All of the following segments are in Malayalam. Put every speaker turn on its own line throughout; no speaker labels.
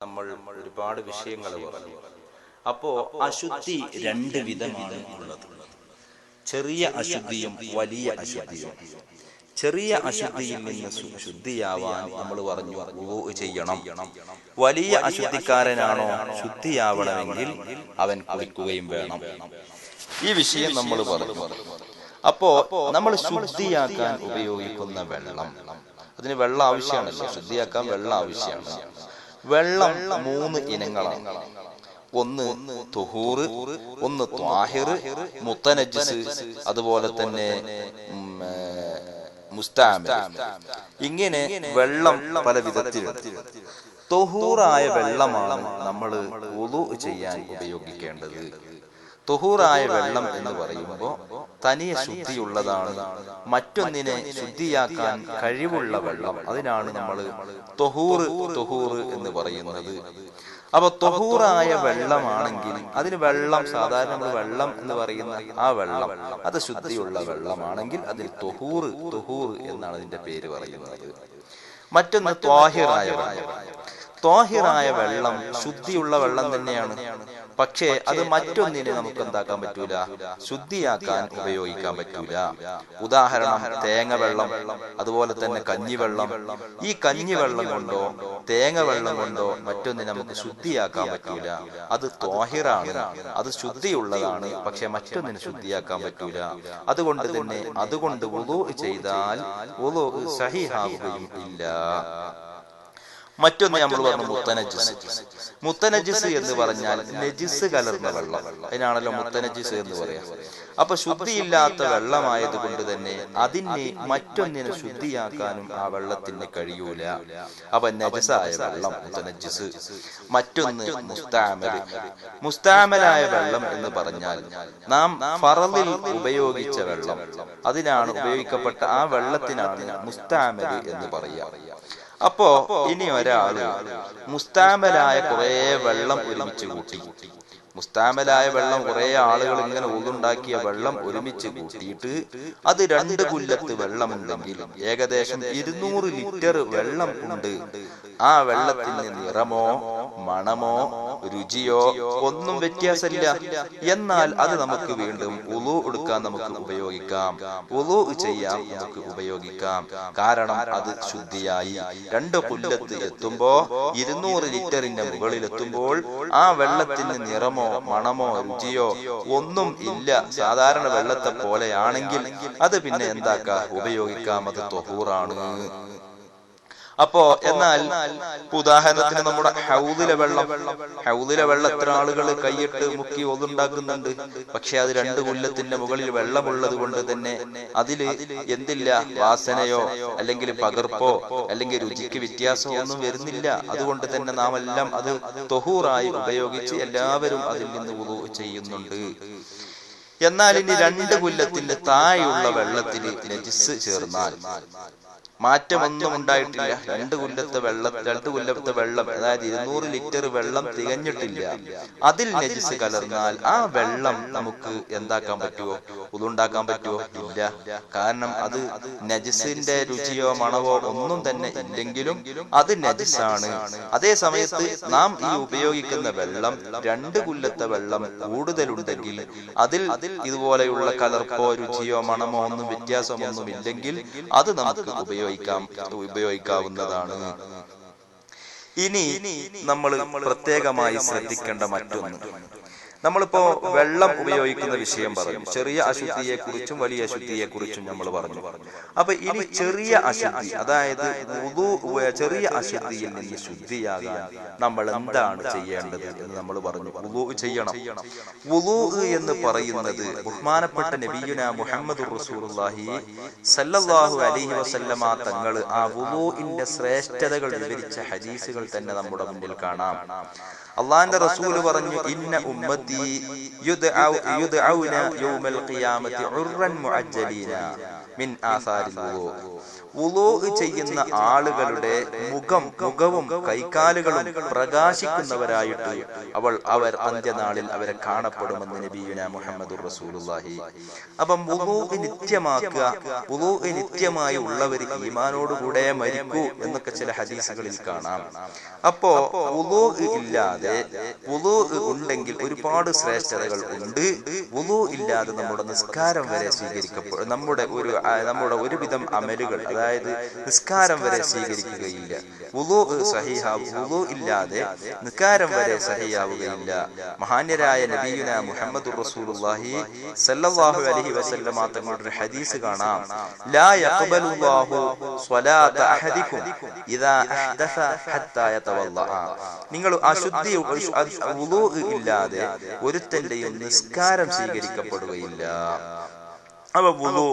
നമ്മൾ ഒരുപാട് വിഷയങ്ങൾ പറഞ്ഞു. അപ്പോ അശുദ്ധി രണ്ട് വിധമാണ് ഉള്ളത്. ചെറിയ അശുദ്ധിയും വലിയ അശുദ്ധിയും. ചെറിയ അശുദ്ധിയിൽ നിന്ന് ശുദ്ധിയാവാൻ നമ്മൾ പറഞ്ഞു വുളൂ ചെയ്യണം. വലിയ അശുദ്ധിക്കാരനാണോ ശുദ്ധിയാവണമെങ്കിൽ അവൻ കുളിക്കുകയും വേണം. ഈ വിഷയം നമ്മൾ പറഞ്ഞു. അപ്പോ നമ്മൾ ശുദ്ധിയാക്കാൻ ഉപയോഗിക്കുന്ന വെള്ളം, അതിന് വെള്ളം ആവശ്യമാണല്ലോ. ശുദ്ധിയാക്കാൻ വെള്ളം ആവശ്യമാണ്. വെള്ളം 3 ഇനങ്ങളാണ്. ഒന്ന് തുഹൂറ്, ഒന്ന് ത്വാഹിറ്, മുത്തനജ്ജിസ്, അതുപോലെ തന്നെ മുസ്തഅമൽ. ഇങ്ങനെ വെള്ളം പല വിധത്തിലുണ്ട്. തുഹൂറായ വെള്ളമാണ് നമ്മൾ വുളൂ ചെയ്യാൻ ഉപയോഗിക്കേണ്ടത്. തുഹൂറായ വെള്ളം എന്ന് പറയുമ്പോൾ തനിയെ ശുദ്ധിയുള്ളതാണ്. മറ്റൊന്നിനെ ശുദ്ധിയാക്കാൻ കഴിവുള്ള വെള്ളം, അതിനാണ് നമ്മൾ തുഹൂറ് എന്ന് പറയുന്നത്. അപ്പൊ തുഹൂറായ വെള്ളമാണെങ്കിൽ അതിന് വെള്ളം, സാധാരണ നമ്മൾ വെള്ളം എന്ന് പറയുന്ന ആ വെള്ളം അത് ശുദ്ധിയുള്ള വെള്ളമാണെങ്കിൽ അതിൽ തുഹൂറ് എന്നാണ് അതിന്റെ പേര് പറയുന്നത്. മറ്റൊന്ന് ത്വാഹിറായ വെള്ളം. ത്വാഹിറായ വെള്ളം ശുദ്ധിയുള്ള വെള്ളം തന്നെയാണ്. പക്ഷേ അത് മറ്റൊന്നിനെ നമുക്ക് എന്താക്കാൻ പറ്റൂല, ശുദ്ധിയാക്കാൻ ഉപയോഗിക്കാൻ പറ്റൂല. ഉദാഹരണം തേങ്ങ വെള്ളം, അതുപോലെ തന്നെ കഞ്ഞിവെള്ളം. ഈ കഞ്ഞിവെള്ളം കൊണ്ടോ തേങ്ങ വെള്ളം കൊണ്ടോ മറ്റൊന്നിനെ നമുക്ക് ശുദ്ധിയാക്കാൻ പറ്റൂല. അത് ത്വാഹിറാണ്, അത് ശുദ്ധിയുള്ളതാണ്. പക്ഷെ മറ്റൊന്നിനെ ശുദ്ധിയാക്കാൻ പറ്റൂല. അതുകൊണ്ട് വുളൂ ചെയ്താൽ വുളൂ സഹീഹാവുകയും ഇല്ല. മറ്റൊന്ന് നമ്മൾ പറഞ്ഞു മുത്തനജ്ജിസ്. മുത്തനജ്ജിസ് എന്ന് പറഞ്ഞാൽ നജിസ് കലർന്ന വെള്ളം, അതിനാണല്ലോ മുത്തനജ്ജിസ് എന്ന് പറയാം. അപ്പൊ ശുദ്ധിയില്ലാത്ത വെള്ളമായത് കൊണ്ട് തന്നെ അതിനെ മറ്റൊന്നിനെ ശുദ്ധിയാക്കാനും ആ വെള്ളത്തിന് കഴിയൂല. അപ്പൊ നജസായ വെള്ളം മുത്തനജ്ജിസ്. മറ്റൊന്ന് മുസ്തഅമൽ. മുസ്തഅമലായ വെള്ളം എന്ന് പറഞ്ഞാൽ നാം ഫറളിൽ ഉപയോഗിച്ച വെള്ളം, അതിനാണ് ഉപയോഗിക്കപ്പെട്ട ആ വെള്ളത്തിനാണ് മുസ്തഅമൽ എന്ന് പറയുക. അപ്പോ ഇനി ഒരാള് മുസ്തഅമലായ കുറെ വെള്ളം ഒരുമിച്ച് കൂട്ടി, മുസ്തഅമലായ വെള്ളം കുറെ ആളുകൾ ഇങ്ങനെ ഊതുണ്ടാക്കിയ വെള്ളം ഒരുമിച്ച് കൂട്ടിയിട്ട് അത് 2 കുല്ലത്ത് വെള്ളമുണ്ടെങ്കിൽ ഏകദേശം 200 ലിറ്റർ വെള്ളം ഉണ്ട്. ആ വെള്ളത്തിന് നിറമോ മണമോ രുചിയോ ഒന്നും വ്യത്യാസമില്ല. എന്നാൽ അത് നമുക്ക് വീണ്ടും വുളൂ എടുക്കാൻ നമുക്ക് ഉപയോഗിക്കാം, വുളൂ ചെയ്യാൻ നമുക്ക് ഉപയോഗിക്കാം. കാരണം അത് ശുദ്ധിയായി. 2 കുല്ലത്ത് എത്തുമ്പോ 200 ലിറ്ററിന്റെ മുകളിൽ എത്തുമ്പോൾ ആ വെള്ളത്തിന് നിറമോ മണമോ രുചിയോ ഒന്നും ഇല്ല. സാധാരണ വെള്ളത്തെ പോലെയാണെങ്കിൽ അത് പിന്നെ എന്താക്കാം, ഉപയോഗിക്കാം. അത് ത്വഹൂറാണ്. അപ്പോ എന്നാൽ ഉദാഹരണത്തിന് നമ്മുടെ ഹൗദിലെ വെള്ളം എത്ര ആളുകൾ കൈയിട്ട് മുക്കി ഒതുണ്ടാക്കുന്നുണ്ട്. പക്ഷെ അത് 2 കുല്ലത്തിന്റെ മുകളിൽ വെള്ളമുള്ളത് കൊണ്ട് തന്നെ അതില് എന്തില്ല, വാസനയോ അല്ലെങ്കിൽ പകർപ്പോ അല്ലെങ്കിൽ രുചിക്ക് വ്യത്യാസമോ ഒന്നും വരുന്നില്ല. അതുകൊണ്ട് തന്നെ നാം എല്ലാം അത് ത്വഹൂറായി ഉപയോഗിച്ച് എല്ലാവരും അതിൽ നിന്ന് വുളൂ ചെയ്യുന്നുണ്ട്. എന്നാൽ ഇനി 2 കുല്ലത്തിന്റെ താഴെയുള്ള വെള്ളത്തിൽ നജിസ് ചേർന്നാൽ മാറ്റമൊന്നും ഉണ്ടായിട്ടില്ല. 2 കുല്ലത്തെ വെള്ളം അതായത് 200 ലിറ്റർ വെള്ളം തികഞ്ഞിട്ടില്ല. അതിൽ നജിസ് കലർന്നാൽ ആ വെള്ളം നമുക്ക് എന്താക്കാൻ പറ്റുമോ, ഉതുണ്ടാക്കാൻ പറ്റുമോ? ഇല്ല. കാരണം അത് നജിസിന്റെ രുചിയോ മണവോ ഒന്നും തന്നെ ഇല്ലെങ്കിലും അത് നജിസാണ്. അതേ സമയത്ത് നാം ഈ ഉപയോഗിക്കുന്ന വെള്ളം 2 കുല്ലത്തെ വെള്ളം കൂടുതലുണ്ടെങ്കിൽ അതിൽ ഇതുപോലെയുള്ള കലർപ്പോ രുചിയോ മണമോ ഒന്നും വ്യത്യാസമൊന്നും ഇല്ലെങ്കിൽ അത് നമുക്ക് ഉപയോഗിക്കാവുന്നതാണ്. ഇനി നമ്മൾ പ്രത്യേകമായി ശ്രദ്ധിക്കേണ്ട മറ്റൊന്ന്, നമ്മളിപ്പോ വെള്ളം ഉപയോഗിക്കുന്ന വിഷയം പറഞ്ഞു. ചെറിയ അശുദ്ധിയെ കുറിച്ചും വലിയ അശുദ്ധിയെ കുറിച്ചും നമ്മൾ പറഞ്ഞു. അപ്പൊ ഇനി ചെറിയ അശുദ്ധി, അതായത് ചെറിയ അശുദ്ധിയിൽ നിന്ന് ശുദ്ധിയാകാൻ നമ്മൾ എന്താണ് ചെയ്യേണ്ടത് എന്ന് നമ്മൾ പറഞ്ഞു. വുളൂ ചെയ്യണം. വുളൂ എന്ന് പറയുന്നത് ബഹുമാനപ്പെട്ട നബിയുനാ മുഹമ്മദുർ റസൂലുള്ളാഹി സല്ലല്ലാഹു അലൈഹി വസല്ലമ തങ്ങൾ ആ വുളൂഇന്റെ ശ്രേഷ്ഠതകൾ വിവരിച്ച ഹദീസുകൾ തന്നെ നമ്മുടെ മുന്നിൽ കാണാം. അള്ളാന്റെ റസൂല് പറഞ്ഞു, ഇന്ന ഉമ്മത്തി യുദ്ഔന യൗമൽ ഖിയാമത്തി ഉർറൻ മുഅജ്ജലീന. മിൻ ആസാരിൽ വുളൂ ചെയ്യുന്ന ആളുകളുടെ മുഖവും കൈകാലുകളും പ്രകാശിക്കുന്നവരായിട്ട് അവർ അന്ത്യനാളിൽ അവരെ കാണപ്പെടുമെന്ന് നബിയുനാ മുഹമ്മദുർ റസൂലുള്ളാഹി. അപ്പം വുളൂ നിത്യമാക്കുക, വുളൂ നിത്യമായി ഉള്ളവർ ഈമാനോടുകൂടെ മരിക്കൂ എന്നൊക്കെ ചില ഹദീസുകളിൽ കാണാം. അപ്പോ വുളൂ ഇല്ലാതെ, വുളൂ ഉണ്ടെങ്കിൽ ഒരുപാട് ശ്രേഷ്ഠതകൾ ഉണ്ട്. വുളൂ ഇല്ലാതെ നമ്മുടെ നിസ്കാരം വരെ സ്വീകരിക്കപ്പെടും. നമ്മുടെ ഒരുവിധം അമലുകൾ, അതായത് നിസ്കാരം വരെ സ്വീകരിക്കുകയില്ല. വുളൂ വുളൂ ഇല്ലാതെ നിസ്കാരം വരെ സഹിയാവുകയില്ല. മഹാന്യരായ നബിയുനാ മുഹമ്മദുർ റസൂലുള്ളാഹി സല്ലല്ലാഹു അലൈഹി വസല്ലം തങ്ങളുടെ ഹദീസ് കാണാം. ലാ യഖ്ബലുല്ലാഹു സ്വലാത അഹദികും ഇദാ അഹ്ദസ ഹത്താ യതവല്ലഅ. നിങ്ങൾ അശുദ്ധി വുളൂ ഇല്ലാതെ ഒരുത്തന്റെയും നിസ്കാരം സ്വീകരിക്കപ്പെടുകയില്ല. അപ്പൊ വുളൂ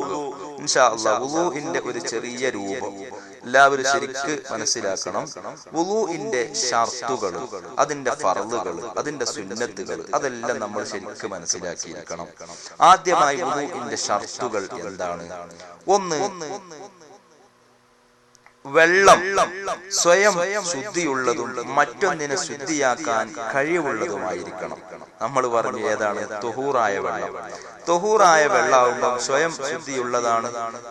ഇൻഷാ അല്ലാഹ് വുളൂഇന്റെ ഒരു ചെറിയ രൂപം എല്ലാവരും ശരിക്ക് മനസ്സിലാക്കണം. വുളൂഇന്റെ ഷർത്തുകൾ, അതിന്റെ ഫർളുകൾ, അതിന്റെ സുന്നത്തുകൾ, അതെല്ലാം നമ്മൾ ശരിക്ക് മനസ്സിലാക്കിയിരിക്കണം. ആദ്യമായി വുളൂഇന്റെ ഷർത്തുകൾ എന്താണ്? ഒന്ന്, വെള്ളം സ്വയം ശുദ്ധിയുള്ളതും മറ്റൊന്നിനെ ശുദ്ധിയാക്കാൻ കഴിവുള്ളതുമായിരിക്കണം. നമ്മൾ പറഞ്ഞു ഏതാണ്? തുഹൂറായ വെള്ളം. തുഹൂറായ വെള്ളമാകുമ്പം സ്വയം ശുദ്ധിയുള്ളതാണ്,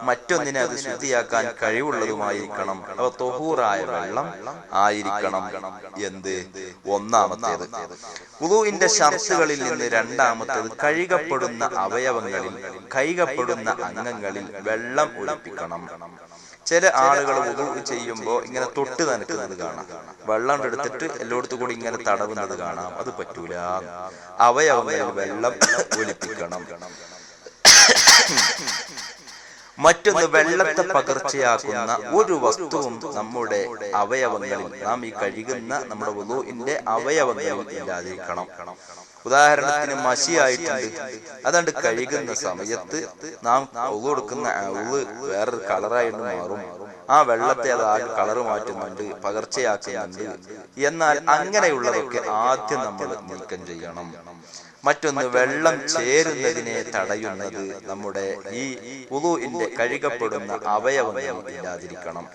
മറ്റൊന്നിനെ അത് ശുദ്ധിയാക്കാൻ കഴിവുള്ളതുമായിരിക്കണം. അപ്പൊ തുഹൂറായ വെള്ളം ആയിരിക്കണം. എന്ത്? ഒന്നാമത്തേത്. വുളൂഇന്റെ ഷർത്തുകളിൽ നിന്ന് രണ്ടാമത്തേത്, കഴുകപ്പെടുന്ന അവയവങ്ങളിൽ, കഴുകപ്പെടുന്ന അംഗങ്ങളിൽ വെള്ളം ഒഴിപ്പിക്കണം. ചില ആളുകൾ വുളൂ ചെയ്യുമ്പോൾ ഇങ്ങനെ തൊട്ട് നനക്കുന്നത് കാണാം, വെള്ളം എടുത്തിട്ട് എല്ലായിടത്തും കൂടി ഇങ്ങനെ തടവുന്നത് കാണാം. അത് പറ്റൂല. അവയവങ്ങളിൽ വെള്ളം ഒലിപ്പിക്കണം. മറ്റൊന്ന്, വെള്ളത്തെ പകർച്ചയാക്കുന്ന ഒരു വസ്തുവും നമ്മുടെ അവയവങ്ങളിൽ, നാം ഈ കഴുകുന്ന നമ്മുടെ വുളൂഇന്റെ അവയവങ്ങളിൽ ഇല്ലാതിരിക്കണം. ഉദാഹരണത്തിന് മഷിയായിട്ടുണ്ട്, അതുകൊണ്ട് കഴുകുന്ന സമയത്ത് നാം വുളൂ എടുക്കുന്ന വുളൂ വേറൊരു കളറായിട്ട് മാറും. ആ വെള്ളത്തെ അത് ആകെ കളറ് മാറ്റുന്നുണ്ട്, പകർച്ചയാക്കുന്നുണ്ട്. എന്നാൽ അങ്ങനെയുള്ളതൊക്കെ ആദ്യം നമ്മൾ നീക്കം ചെയ്യണം. മറ്റൊന്ന്, വെള്ളം ചേരുന്നതിനെ തടയുന്നത് നമ്മുടെ ഈ വുളൂഇന്റെ കഴുകപ്പെടുന്ന അവയവങ്ങൾ ഇല്ലാതിരിക്കണം.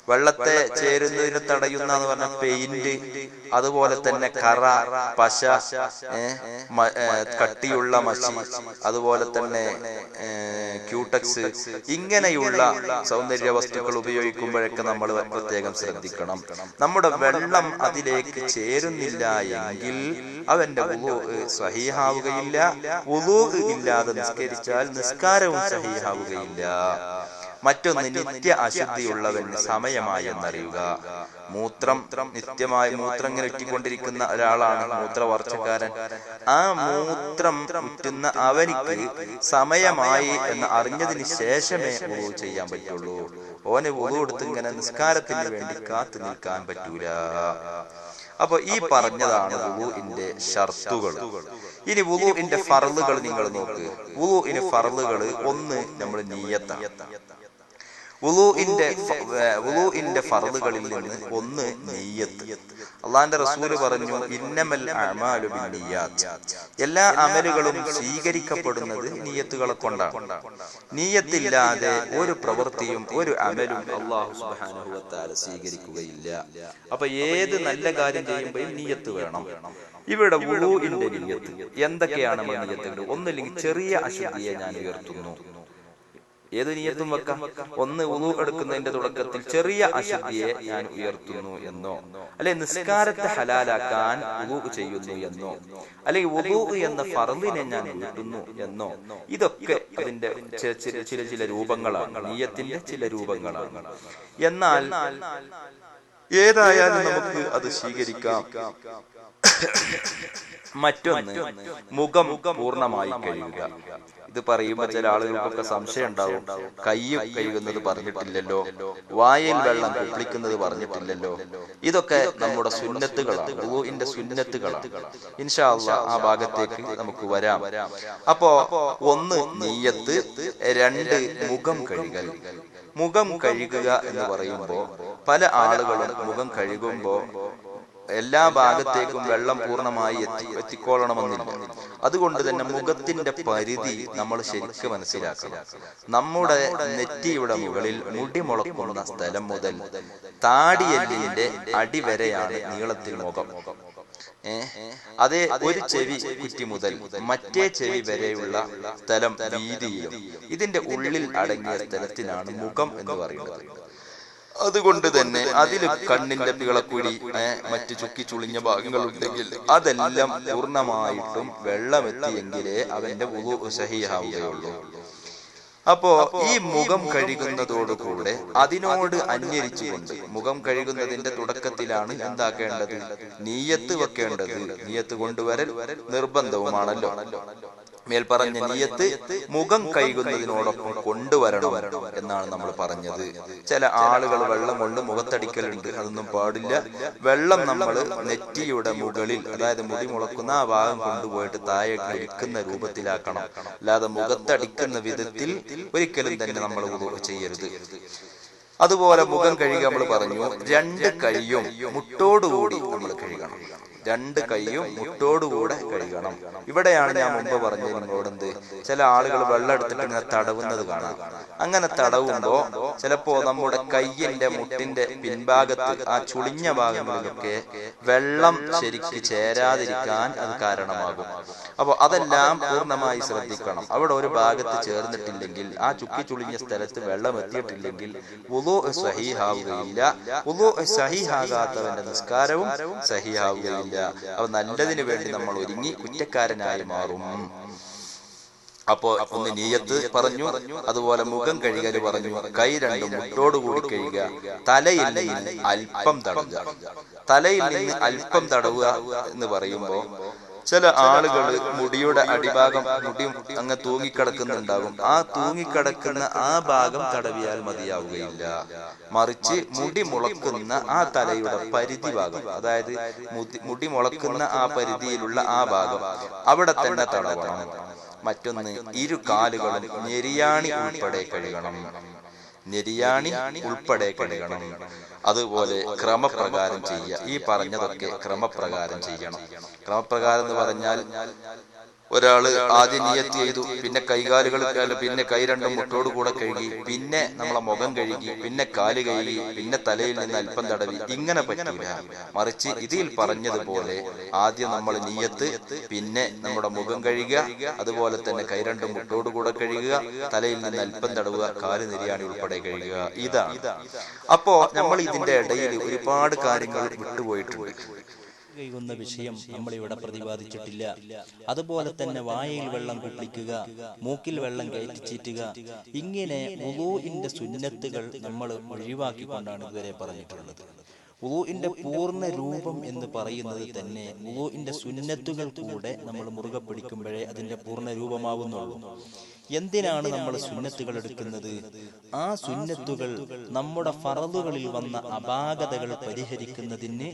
വെള്ളത്തെ ചേരുന്നതിന് തടയുന്ന എന്ന് പറഞ്ഞ പെയിന്റ്, അതുപോലെ തന്നെ കറ, പശ, കട്ടിയുള്ള മഷി, അതുപോലെ തന്നെ ക്യൂടെക്സ്, ഇങ്ങനെയുള്ള സൗന്ദര്യ വസ്തുക്കൾ ഉപയോഗിക്കുമ്പോഴൊക്കെ നമ്മൾ പ്രത്യേകം ശ്രദ്ധിക്കണം. നമ്മുടെ വെള്ളം അതിലേക്ക് ചേരുന്നില്ല എങ്കിൽ അവന്റെ വുളൂ സഹീഹാവുകയില്ല. വുളൂ ഇല്ലാതെ നിസ്കരിച്ചാൽ നിസ്കാരവും സഹീഹാവുകയില്ല. മറ്റൊന്ന്, നിത്യ അശുദ്ധിയുള്ളവന് സമയമായി എന്നറിയുക. നിത്യമായി മൂത്രം ഇങ്ങനെ ഉറ്റിക്കൊണ്ടിരിക്കുന്ന ഒരാളാണ് മൂത്രവർച്ചക്കാരൻ. ആ മൂത്രം ഉറ്റുന്ന അവനിക്ക് സമയമായി എന്ന് അറിഞ്ഞതിന് ശേഷമേ വുളൂ ചെയ്യാൻ പറ്റുള്ളൂ. ഓന് വുളൂ എടുത്ത് ഇങ്ങനെ നിസ്കാരത്തിന് വേണ്ടി കാത്തു നിൽക്കാൻ പറ്റൂല. അപ്പൊ ഈ പറഞ്ഞതാണ് വുളൂഇന്റെ ഷർത്തുകൾ. ഇനി വുളൂഇന്റെ ഫർളുകൾ നിങ്ങൾ നോക്ക്. വുളൂഇന് ഫർളുകൾ ഒന്ന്, നമ്മൾ നിയ്യത്താണ്. വുളൂഇന്റെ ഫർളുകളിൽ നിന്ന് ഒന്ന് നിയ്യത്ത്. അള്ളാന്റെ റസൂല് പറഞ്ഞു, ഇന്നമൽ അഅ്മാലു ബിന്നിയ്യാത്ത്. എല്ലാ അമലുകളും സ്വീകരിക്കപ്പെടുന്നത് നിയ്യത്തുകളെ കൊണ്ടാണ്. നിയ്യത്തില്ലാതെ ഒരു പ്രവൃത്തിയും ഒരു അമലും അല്ലാഹു സുബ്ഹാനഹു വ തആല സ്വീകരിക്കുകയില്ല. അപ്പൊ ഏത് നല്ല കാര്യം ചെയ്യുമ്പോഴും നിയ്യത്ത് വേണം. ഇവിടെ വുളൂഇന്റെ നിയ്യത്ത് എന്തൊക്കെയാണ്? നമ്മൾ നിയ്യത്തുകൾ, ഒന്നില്ലെങ്കിൽ ചെറിയ അശുദ്ധിയെ ഞാൻ ഉയർത്തുന്നു. ഏത് നിയ്യത്തും വെക്കാം. ഒന്ന്, വുളൂ എടുക്കുന്നതിന്റെ തുടക്കത്തിൽ ചെറിയ അശുദ്ധിയെ ഞാൻ ഉയർത്തുന്നു എന്നോ, അല്ലെ നിസ്കാരത്തെ ഹലാലാക്കാൻ വുളൂ ചെയ്യുന്നു എന്നോ, അല്ലെങ്കിൽ വുളൂ എന്ന ഫർളിനെ ഞാൻ വീട്ടുന്നു എന്നോ, ഇതൊക്കെ അതിന്റെ ചില രൂപങ്ങളാണ്, നിയ്യത്തിന്റെ ചില രൂപങ്ങളാണ്. എന്നാൽ ഏതായാലും നമുക്ക് അത് സ്വീകരിക്കാം. മറ്റൊന്ന്, മുഖം പൂർണ്ണമായി കഴുകുക. ഇത് പറയുമ്പോൾ ചില ആളുകൾക്കൊക്കെ സംശയം ഉണ്ടാവും. കയ്യും കഴുകുന്നത് പറഞ്ഞിട്ടില്ലല്ലോ, വായിൽ വെള്ളം കുളിക്കുന്നത് പറഞ്ഞിട്ടില്ലല്ലോ. ഇതൊക്കെ നമ്മുടെ സുന്നത്തുകളാണ്, വുളൂഇന്റെ സുന്നത്തുകളാണ്. ഇൻഷാ അല്ലാഹ് ആ ഭാഗത്തേക്ക് നമുക്ക് വരാം. അപ്പോ ഒന്ന്, നിയ്യത്ത്. രണ്ട്, മുഖം കഴുകൽ. മുഖം കഴുകുക എന്ന് പറയുമ്പോ പല ആളുകളും മുഖം കഴുകുമ്പോ എല്ലാ ഭാഗത്തേക്കും വെള്ളം പൂർണ്ണമായി എത്തിക്കൊള്ളണമെന്നില്ല. അതുകൊണ്ട് തന്നെ മുഖത്തിന്റെ പരിധി നമ്മൾ ശരിക്കും മനസ്സിലാക്കണം. നമ്മുടെ നെറ്റിയുടെ മുകളിൽ മുടി മുളക്കുന്ന സ്ഥലം മുതൽ താടിയെല്ലിന്റെ അടിവരെയാണ് നീളത്തിൽ മുഖം. അതേ ഒരു ചെവി കുറ്റി മുതൽ മറ്റേ ചെവി വരെയുള്ള സ്ഥലം വീതിയിലും ഇതിന്റെ ഉള്ളിൽ അടങ്ങിയ സ്ഥലത്തിനാണ് മുഖം എന്ന് പറയുന്നത്. അതുകൊണ്ട് തന്നെ അതിൽ കണ്ണിന്റെ പിളക്കുഴി മറ്റു ചുക്കി ചുളിഞ്ഞ ഭാഗങ്ങൾ ഉണ്ടെങ്കിൽ അതെല്ലാം പൂർണ്ണമായിട്ടും വെള്ളമെത്തിയെങ്കിലേ അവന്റെ വുളു സഹീഹാവുകയുള്ളൂ. അപ്പോ ഈ മുഖം കഴുകുന്നതോടുകൂടെ അതിനോട് അന്വരിച്ചുകൊണ്ട് മുഖം കഴുകുന്നതിന്റെ തുടക്കത്തിലാണ് എന്താക്കേണ്ടത്? നീയത്ത് വെക്കേണ്ടത്. നീയത്ത് കൊണ്ടുവരൽ നിർബന്ധവുമാണല്ലോ. മേൽപ്പറഞ്ഞ നീയത്ത് മുഖം കഴുകുന്നതിനോടൊപ്പം കൊണ്ടുവരണം എന്നാണ് നമ്മൾ പറഞ്ഞത്. ചില ആളുകൾ വെള്ളം കൊണ്ട് മുഖത്തടിക്കലുണ്ട്, അതൊന്നും പാടില്ല. വെള്ളം നമ്മൾ നെറ്റിയുടെ മുകളിൽ, അതായത് മുടി മുളക്കുന്ന ആ ഭാഗം കൊണ്ടുപോയിട്ട് താഴെ ഒഴിക്കുന്ന രൂപത്തിലാക്കണം. അല്ലാതെ മുഖത്തടിക്കുന്ന വിധത്തിൽ ഒരിക്കലും തന്നെ നമ്മൾ വുളു ചെയ്യരുത്. അതുപോലെ മുഖം കഴുകി നമ്മൾ പറഞ്ഞു, രണ്ട് കൈയും മുട്ടോടുകൂടി നമ്മൾ കഴുകണം. രണ്ട് കൈയും മുട്ടോടുകൂടെ കഴുകണം. ഇവിടെയാണ് ഞാൻ മുമ്പ് പറഞ്ഞത് നിങ്ങളോട് ചില ആളുകൾ വെള്ളം എടുത്തിട്ട് ഇങ്ങനെ തടവുന്നത് കാണാം. അങ്ങനെ തടവുമ്പോ ചിലപ്പോ നമ്മുടെ കയ്യിന്റെ മുട്ടിന്റെ പിൻഭാഗത്ത് ആ ചുളിഞ്ഞ ഭാഗങ്ങളിലൊക്കെ വെള്ളം ശരിക്ക് ചേരാതിരിക്കാൻ അത് കാരണമാകും. അപ്പൊ അതെല്ലാം പൂർണ്ണമായി ശ്രദ്ധിക്കണം. അവിടെ ഒരു ഭാഗത്ത് ചേർന്നിട്ടില്ലെങ്കിൽ, ആ ചുക്കി ചുളിഞ്ഞ സ്ഥലത്ത് വെള്ളം എത്തിയിട്ടില്ലെങ്കിൽ വുളു സഹീഹാവുകയില്ല. വുളു സഹീഹാകാത്തവന്റെ നിസ്കാരവും സഹീഹാവുകയില്ല. അപ്പൊ നല്ലതിന് വേണ്ടി നമ്മൾ ഒരുങ്ങി കുറ്റക്കാരനായി മാറും. അപ്പോ ഒന്ന് നീയത്ത് പറഞ്ഞു, അതുപോലെ മുഖം കഴുകൽ പറഞ്ഞു, കൈ രണ്ടും മുട്ടോടുകൂടി കഴുകുക, തലയിൽ നിന്ന് അല്പം തടവുക. തലയിൽ നിന്ന് അല്പം തടവുക എന്ന് പറയുമ്പോ ചില ആളുകൾ മുടിയുടെ അടിഭാഗം മുടി അങ്ങ് തൂങ്ങിക്കിടക്കുന്നുണ്ടാകും. ആ തൂങ്ങിക്കിടക്കുന്ന ആ ഭാഗം തടവിയാൽ മതിയാവുകയില്ല. മറിച്ച് മുടി മുളക്കുന്ന ആ തലയുടെ പരിധി ഭാഗം, അതായത് മുടി മുളക്കുന്ന ആ പരിധിയിലുള്ള ആ ഭാഗം അവിടെ തന്നെ തടവണം. മറ്റൊന്ന്, ഇരു കാലുകളും ഞെരിയാണി ഉൾപ്പെടെ കഴുകണം. ഞെരിയാണി ഉൾപ്പെടെ കഴുകണം. അതുപോലെ ക്രമപ്രകാരം ചെയ്യുക. ഈ പറഞ്ഞതൊക്കെ ക്രമപ്രകാരം ചെയ്യണം. ക്രമപ്രകാരം എന്ന് പറഞ്ഞാൽ ഒരാള് ആദ്യം നിയത്ത് ചെയ്തു, പിന്നെ കൈകാലുകൾ, പിന്നെ കൈ രണ്ടും മുട്ടോട് കൂടെ കഴുകി, പിന്നെ നമ്മളെ മുഖം കഴുകി, പിന്നെ കാല് കഴുകി, പിന്നെ തലയിൽ നിന്ന് അല്പം തടവി. ഇങ്ങനെ പറ്റില്ല. മറിച്ച് ഇതിൽ പറഞ്ഞതുപോലെ ആദ്യം നമ്മൾ നിയത്ത്, പിന്നെ നമ്മുടെ മുഖം കഴുകുക, അതുപോലെ തന്നെ കൈ രണ്ടും മുട്ടോട് കൂടെ കഴുകുക, തലയിൽ നിന്ന് അല്പം തടവുക, കാല് നെരിയാണി ഉൾപ്പെടെ കഴുകുക. ഇതാണ്. അപ്പോ നമ്മൾ ഇതിന്റെ ഇടയിൽ ഒരുപാട് കാര്യങ്ങൾ വിട്ടുപോയിട്ടുണ്ട്.
കഴുകുന്ന വിഷയം നമ്മളിവിടെ പ്രതിപാദിച്ചിട്ടില്ല. അതുപോലെ തന്നെ വായയിൽ വെള്ളം കുളിക്കുക, മൂക്കിൽ വെള്ളം കയറ്റിച്ചീറ്റുക, ഇങ്ങനെ വുളൂഇന്റെ സുന്നത്തുകൾ നമ്മൾ ഒഴിവാക്കിക്കൊണ്ടാണ് ഇതുവരെ പറഞ്ഞിട്ടുള്ളത്. വുളൂഇന്റെ പൂർണ്ണ രൂപം എന്ന് പറയുന്നത് തന്നെ വുളൂഇന്റെ സുന്നത്തുകൾ കൂടെ നമ്മൾ മുറുകെ പിടിക്കുമ്പോഴേ അതിന്റെ പൂർണ്ണ രൂപമാവുന്നുള്ളൂ. എന്തിനാണ് നമ്മൾ സുന്നത്തുകൾ എടുക്കുന്നത്? ആ സുന്നത്തുകൾ നമ്മുടെ ഫറളുകളിൽ വന്ന അപാകതകൾ പരിഹരിക്കുന്നതിന്,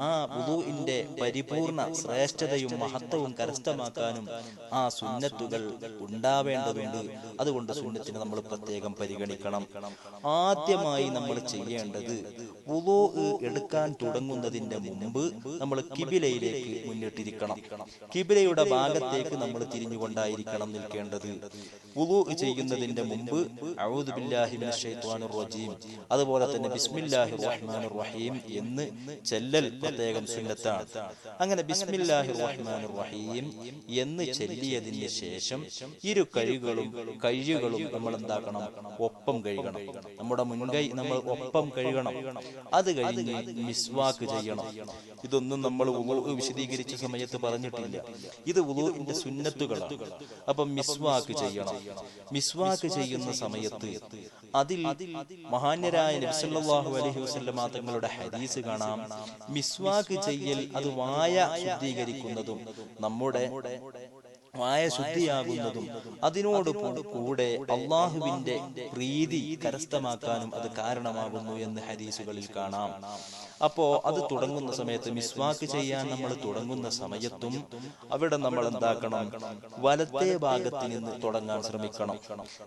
ആ വുളൂഇന്റെ പരിപൂർണ ശ്രേഷ്ഠതയും മഹത്വവും കരസ്ഥമാക്കാനും ആ സുന്നത്തുകൾ ഉണ്ടാവേണ്ടതുണ്ട്. അതുകൊണ്ട് സുന്നത്തിനെ നമ്മൾ പ്രത്യേകം പരിഗണിക്കണം. ആദ്യമായി നമ്മൾ ചെയ്യേണ്ടത്, വുളൂ എടുക്കാൻ തുടങ്ങുന്നതിന്റെ മുമ്പ് നമ്മൾ കിബിലയിലേക്ക് മുന്നിട്ടിരിക്കണം. കിബിലയുടെ ഭാഗത്തേക്ക് നമ്മൾ തിരിഞ്ഞുകൊണ്ടായിരിക്കണം നിൽക്കേണ്ടത്. വുളൂ ചെയ്യുന്നതിന്റെ മുമ്പ് അഊദു ബില്ലാഹി മിനശ് ശൈത്വാനിർ റജീം, അതുപോലെ തന്നെ ബിസ്മില്ലാഹിർ റഹ്മാനിർ റഹീം എന്ന് ചെല്ലൽ പ്രത്യേകം സുന്നത്താണ്. അങ്ങനെ ബിസ്മില്ലാഹിർ റഹ്മാനിർ റഹീം എന്ന് ചെല്ലിയതിന് ശേഷം ഇരു കൈകളും നമ്മൾ എന്താക്കണം? ഒപ്പം കഴുകണം. നമ്മുടെ മുൻകൈ നമ്മൾ ഒപ്പം കഴുകണം. അത് കഴിഞ്ഞ് മിസ്വാക്ക് ചെയ്യണം. ഇതൊന്നും നമ്മൾ വുളൂ വിശദീകരിച്ച സമയത്ത് പറഞ്ഞിട്ടില്ല. ഇത് വുളൂഇന്റെ സുന്നത്തുകളാണ്. അപ്പം മിസ്വാക്ക് ചെയ്യണം. മിസ്വാക്ക് ചെയ്യുന്ന സമയത്ത് അതിൽ മഹാന്യരായ നബി സല്ലല്ലാഹു അലൈഹി വസല്ലം തങ്ങളുടെ ഹദീസ് കാണാം. മിസ്വാക്ക് ചെയ്യൽ അത് വായ ശുദ്ധീകരിക്കുന്നതും നമ്മുടെ വായ ശുദ്ധിയാകുന്നതും അതിനോട് കൂടെ അള്ളാഹുവിന്റെ പ്രീതി കരസ്ഥമാക്കാനും അത് കാരണമാകുന്നു എന്ന് ഹദീസുകളിൽ കാണാം. അപ്പോ അത് തുടങ്ങുന്ന സമയത്ത്, മിസ്വാക്ക് ചെയ്യാൻ നമ്മൾ തുടങ്ങുന്ന സമയത്തും അവിടെ നമ്മൾ എന്താക്കണം? വലത്തേ ഭാഗത്ത് നിന്ന് തുടങ്ങാൻ ശ്രമിക്കണം.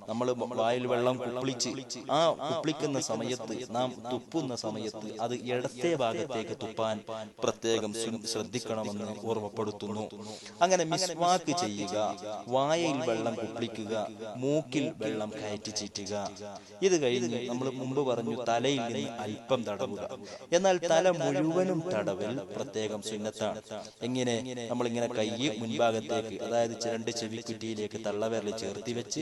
നമ്മൾ വായിൽ വെള്ളം കുപ്പിളിച്ച് ആ കുപ്പിളിക്കുന്ന സമയത്ത്, നാം തുപ്പുന്ന സമയത്ത് അത് ഇടത്തേ ഭാഗത്തേക്ക് തുപ്പാൻ പ്രത്യേകം ശ്രദ്ധിക്കണമെന്ന് ഓർമ്മപ്പെടുത്തുന്നു. അങ്ങനെ മിസ്വാക്ക് ചെയ്യുക, വായയിൽ വെള്ളം കുപ്പിക്കുക, മൂക്കിൽ വെള്ളം കയറ്റി ചീറ്റുക. ഇത് കഴിഞ്ഞ് നമ്മൾ മുമ്പ് പറഞ്ഞു തലയിൽ നിന്ന് അല്പം തടവുക. എന്നാൽ തല മുഴുവനും തടവൽ പ്രത്യേകം സുന്നത്താണ്. എങ്ങനെ? നമ്മളിങ്ങനെ കൈ മുൻഭാഗത്തേക്ക്, അതായത് രണ്ട് ചെവിക്കുറ്റിയിലേക്ക് തള്ളവിരൽ ചേർത്തി വെച്ച്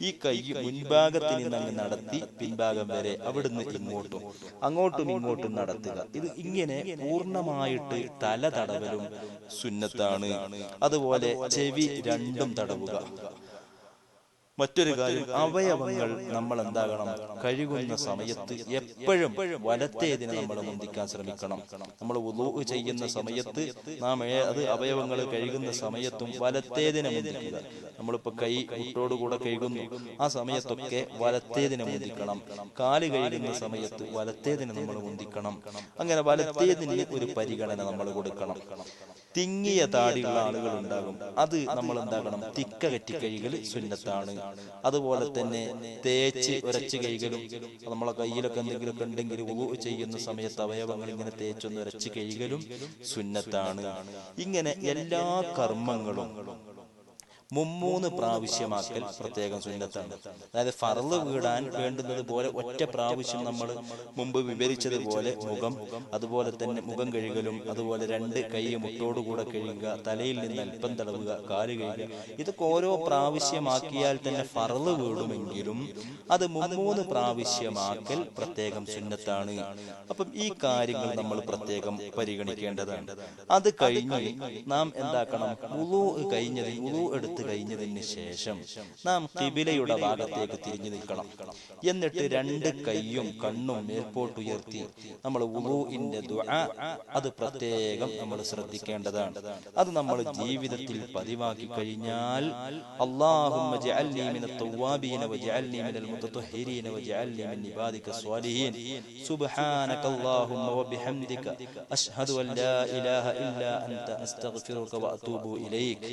ഈ കൈ മുൻഭാഗത്ത് നിന്ന് അങ്ങ് നടത്തി പിൻഭാഗം വരെ, അവിടുന്ന് ഇങ്ങോട്ടും അങ്ങോട്ടും ഇങ്ങോട്ടും നടത്തുക. ഇത് ഇങ്ങനെ പൂർണ്ണമായിട്ട് തല തടവലും സുന്നത്താണ്. അതുപോലെ ചെവി രണ്ടും തടവുക. മറ്റൊരു കാര്യം, അവയവങ്ങൾ നമ്മൾ എന്താകണം, കഴുകുന്ന സമയത്ത് എപ്പോഴും വലത്തേതിനെ നമ്മൾ മുന്തിക്കാൻ ശ്രമിക്കണം. നമ്മൾ വുളൂ ചെയ്യുന്ന സമയത്ത് നാം അത് അവയവങ്ങൾ കഴുകുന്ന സമയത്തും വലത്തേതിനെ മുന്തിക്കുക. നമ്മളിപ്പോ കൈ മുട്ടോടുകൂടെ കഴുകുന്നു, ആ സമയത്തൊക്കെ വലത്തേതിനെ മുന്തിക്കണം. കാല് കഴുകുന്ന സമയത്ത് വലത്തേതിനെ നമ്മൾ മുന്തിക്കണം. അങ്ങനെ വലത്തേതിന് ഒരു പരിഗണന നമ്മൾ കൊടുക്കണം. തിങ്ങിയ താടിയുള്ള ആളുകൾ ഉണ്ടാകും, അത് നമ്മൾ എന്താകണം, തിക്ക കറ്റി കഴുകൽ സുന്നത്താണ്. അതുപോലെ തന്നെ തേച്ച് ഉരച്ച് കഴുകലും, നമ്മളെ കയ്യിലൊക്കെ എന്തെങ്കിലുമൊക്കെ ഉണ്ടെങ്കിൽ വുളൂ ചെയ്യുന്ന സമയത്ത് അവയവങ്ങൾ ഇങ്ങനെ തേച്ചൊന്ന് ഉരച്ച് കഴുകലും സുന്നത്താണ്. ഇങ്ങനെ എല്ലാ കർമ്മങ്ങളും 3 പ്രാവശ്യമാക്കൽ പ്രത്യേകം സുന്നത്താണ്. അതായത് ഫർള് വീടാൻ വേണ്ടുന്നത് പോലെ ഒറ്റ പ്രാവശ്യം നമ്മൾ മുമ്പ് വിവരിച്ചതുപോലെ മുഖം, അതുപോലെ തന്നെ മുഖം കഴുകലും, അതുപോലെ 2 കൈ മുട്ടോടുകൂടെ കഴുകുക, തലയിൽ നിന്ന് അല്പം തടവുക, കാല് കഴുകുക, ഇതൊക്കെ ഓരോ പ്രാവശ്യമാക്കിയാൽ തന്നെ ഫർള് വീടുമെങ്കിലും അത് 3 പ്രാവശ്യമാക്കൽ പ്രത്യേകം സുന്നത്താണ്. അപ്പം ഈ കാര്യങ്ങൾ നമ്മൾ പ്രത്യേകം പരിഗണിക്കേണ്ടതാണ്. അത് കഴിഞ്ഞ് നാം എന്താക്കണം, വുളൂ എടുത്ത് കഴിഞ്ഞതിന് ശേഷം നാം ഖിബിലയുടെ ഭാഗത്തേക്ക് തിരിഞ്ഞു നിൽക്കണം. എന്നിട്ട് 2 കൈയും കണ്ണും മേൽപോട്ടുയർത്തി നമ്മൾ വുളൂഇന്റെ ദുആ അത് പ്രത്യേകം നമ്മൾ ശ്രദ്ധിക്കേണ്ടതാണ്. അത് നമ്മൾ ജീവിതത്തിൽ പതിവാക്കി കഴിഞ്ഞാൽ അല്ലാഹുമ്മ ജഅൽനി മിനൽ തവ്വാബീന വജഅൽനി മിനൽ മുതത്വഹിരീന വജഅൽനി മിൻ ഇബാദിക സ്വാലിഹീൻ സുബ്ഹാനകല്ലാഹുമ്മ വബിഹംദിക അശ്ഹദു അൻ ലാ ഇലാഹ ഇല്ലാ അൻത അസ്തഗ്ഫിറുക വഅതൂബു ഇലൈക്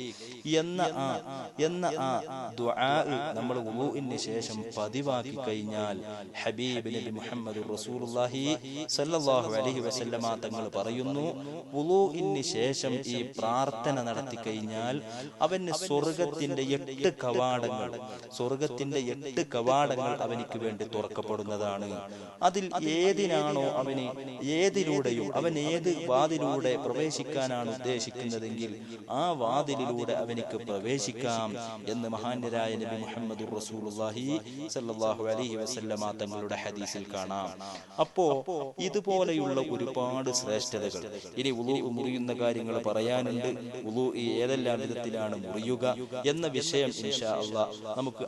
എന്ന ആ ദുആ നമ്മൾ വുളൂഇന് ശേഷം പതിവാക്കി കഴിഞ്ഞാൽ ഹബീബ് നബി മുഹമ്മദ് റസൂലുള്ളാഹി സ്വല്ലല്ലാഹു അലൈഹി വസല്ലമ തങ്ങൾ പറയുന്നു, വുളൂഇന് ശേഷം ഈ പ്രാർത്ഥന നടത്തി കഴിഞ്ഞാൽ അവന് സ്വർഗ്ഗത്തിന്റെ 8 കവാടങ്ങൾ അവനിക്ക് വേണ്ടി തുറക്കപ്പെടുന്നതാണ്. അതിൽ ഏതിനാണോ ഏതിലൂടെയും അവൻ ഏത് വാതിലൂടെ പ്രവേശിക്കാനാണ് ഉദ്ദേശിക്കുന്നതെങ്കിൽ ആ വാതിലിലൂടെ അവനിക്ക് പ്രവേശിക്കാം എന്ന് മഹാന്യരായ നബി മുഹമ്മദ് റസൂലുള്ളാഹി സ്വല്ലല്ലാഹു അലൈഹി വസല്ലമ തങ്ങളുടെ ഹദീസിൽ കാണാം. അപ്പോ ഇതുപോലെയുള്ള ഒരുപാട് ശ്രേഷ്ഠതകൾ, ഇനി വുളൂ മുറിയുന്ന കാര്യങ്ങൾ പറയാനുണ്ട്. വുളൂ ഏതെല്ലാം വിധത്തിലാണ് മുറിയുക എന്ന വിഷയം ഇൻഷാ അല്ലാഹ് നമുക്ക്